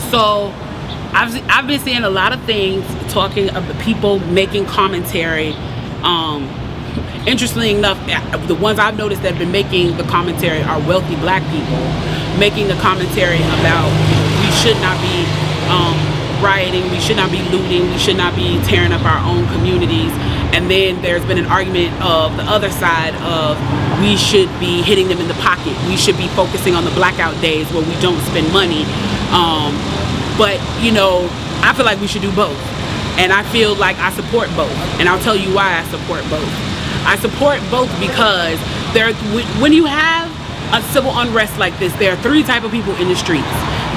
So I've been seeing a lot of things talking of the people making commentary. Interestingly enough, the ones I've noticed that have been making the commentary are wealthy black people making the commentary about we should not be rioting, we should not be looting, we should not be tearing up our own communities. And then there's been an argument of the other side of we should be hitting them in the pocket. We should be focusing on the blackout days where we don't spend money. But you know, I feel like we should do both. And I feel like I support both. And I'll tell you why I support both. I support both because when you have a civil unrest like this, there are three types of people in the streets.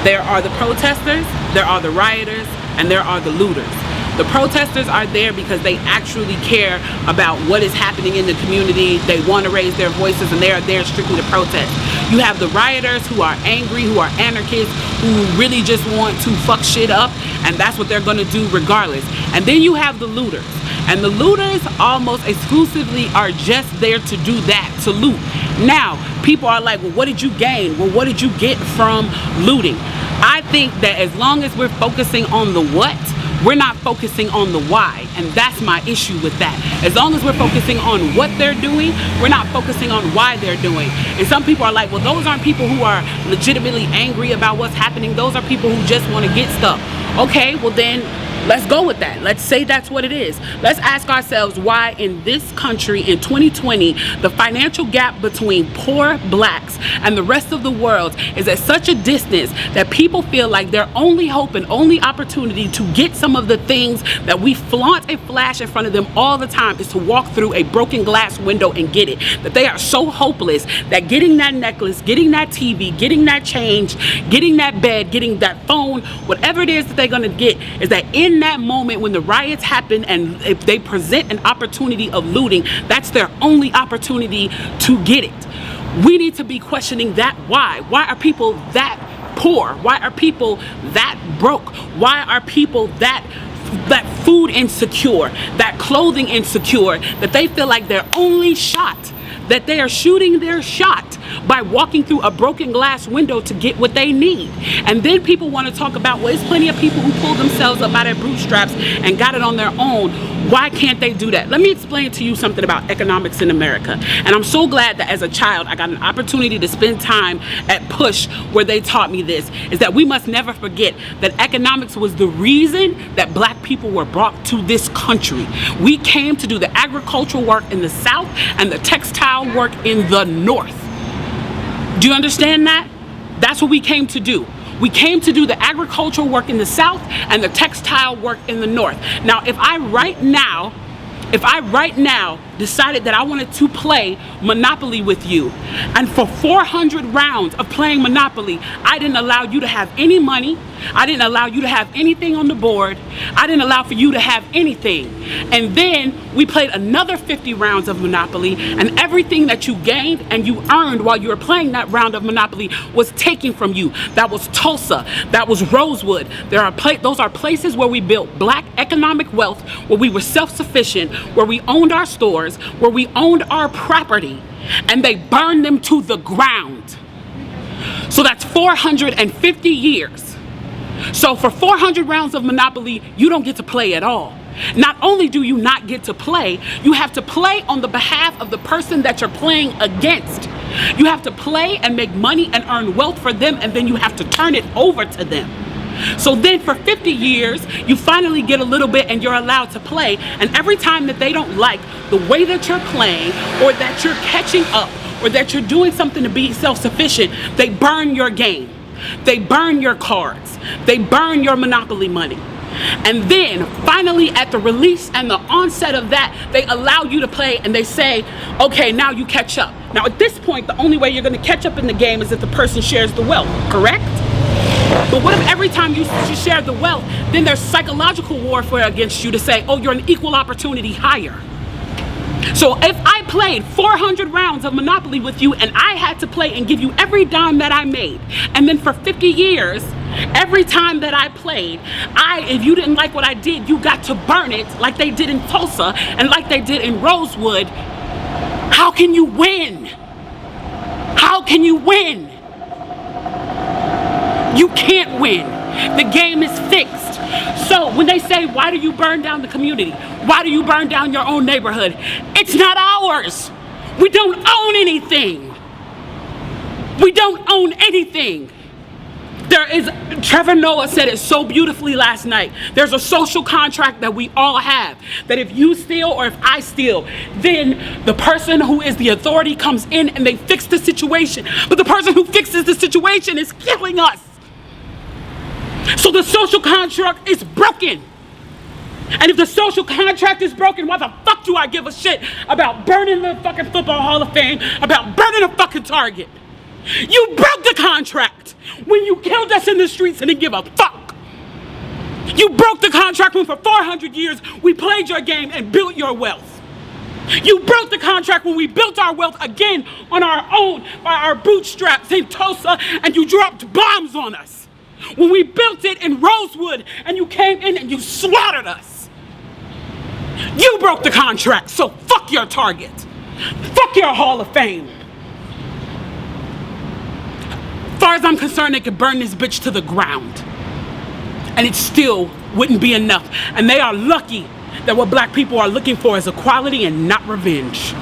There are the protesters, there are the rioters, and there are the looters. The protesters are there because they actually care about what is happening in the community. They want to raise their voices, and they are there strictly to protest. You have the rioters who are angry, who are anarchists, who really just want to fuck shit up, and that's what they're going to do regardless. And then you have the looters. And the looters almost exclusively are just there to do that, to loot. Now, people are like, well, what did you gain? Well, what did you get from looting? I think that as long as we're focusing on the what, we're not focusing on the why, and that's my issue with that. As long as we're focusing on what they're doing, we're not focusing on why they're doing. And some people are like, well, those aren't people who are legitimately angry about what's happening. Those are people who just want to get stuff. Okay, well then, let's go with that. Let's say that's what it is. Let's ask ourselves why in this country in 2020, the financial gap between poor blacks and the rest of the world is at such a distance that people feel like their only hope and only opportunity to get some of the things that we flaunt and flash in front of them all the time is to walk through a broken glass window and get it. That they are so hopeless that getting that necklace, getting that TV, getting that change, getting that bed, getting that phone, whatever it is that they're gonna get, is that in that moment when the riots happen and if they present an opportunity of looting, that's their only opportunity to get it. We need to be questioning that why. Why are people that poor? Why are people that broke? Why are people that food insecure, that clothing insecure, that they feel like their only shot, that they are shooting their shot by walking through a broken glass window to get what they need? And then people want to talk about, well, there's plenty of people who pulled themselves up by their bootstraps and got it on their own. Why can't they do that? Let me explain to you something about economics in America. And I'm so glad that as a child I got an opportunity to spend time at Push where they taught me this, is that we must never forget that economics was the reason that black people were brought to this country. We came to do the agricultural work in the South and the textile work in the North. Do you understand that? That's what we came to do. We came to do the agricultural work in the South and the textile work in the North. Now, if I right now decided that I wanted to play Monopoly with you, and for 400 rounds of playing Monopoly, I didn't allow you to have any money, I didn't allow you to have anything on the board, I didn't allow for you to have anything, and then we played another 50 rounds of Monopoly, and everything that you gained and you earned while you were playing that round of Monopoly was taken from you. That was Tulsa, that was Rosewood. Those are places where we built black economic wealth, where we were self-sufficient, where we owned our stores, where we owned our property, and they burned them to the ground. So that's 450 years. So for 400 rounds of Monopoly, you don't get to play at all. Not only do you not get to play, you have to play on the behalf of the person that you're playing against. You have to play and make money and earn wealth for them, and then you have to turn it over to them. So then for 50 years, you finally get a little bit and you're allowed to play. And every time that they don't like the way that you're playing, or that you're catching up, or that you're doing something to be self-sufficient, they burn your game. They burn your cards. They burn your Monopoly money. And then finally at the release and the onset of that, they allow you to play and they say, okay, now you catch up. Now at this point, the only way you're going to catch up in the game is if the person shares the wealth, correct? But what if every time you share the wealth, then there's psychological warfare against you to say, oh, you're an equal opportunity hire. So if I played 400 rounds of Monopoly with you and I had to play and give you every dime that I made, and then for 50 years, every time that I played, if you didn't like what I did, you got to burn it like they did in Tulsa and like they did in Rosewood, how can you win? How can you win? You can't win. The game is fixed. So when they say, why do you burn down the community? Why do you burn down your own neighborhood? It's not ours. We don't own anything. We don't own anything. Trevor Noah said it so beautifully last night. There's a social contract that we all have. That if you steal or if I steal, then the person who is the authority comes in and they fix the situation. But the person who fixes the situation is killing us. So the social contract is broken. And if the social contract is broken, why the fuck do I give a shit about burning the fucking Football Hall of Fame, about burning a fucking Target? You broke the contract when you killed us in the streets and didn't give a fuck. You broke the contract when for 400 years we played your game and built your wealth. You broke the contract when we built our wealth again on our own, by our bootstraps in Tulsa, and you dropped bombs on us. When we built it in Rosewood and you came in and you slaughtered us. You broke the contract, so fuck your Target. Fuck your Hall of Fame. As far as I'm concerned, they could burn this bitch to the ground. And it still wouldn't be enough. And they are lucky that what black people are looking for is equality and not revenge.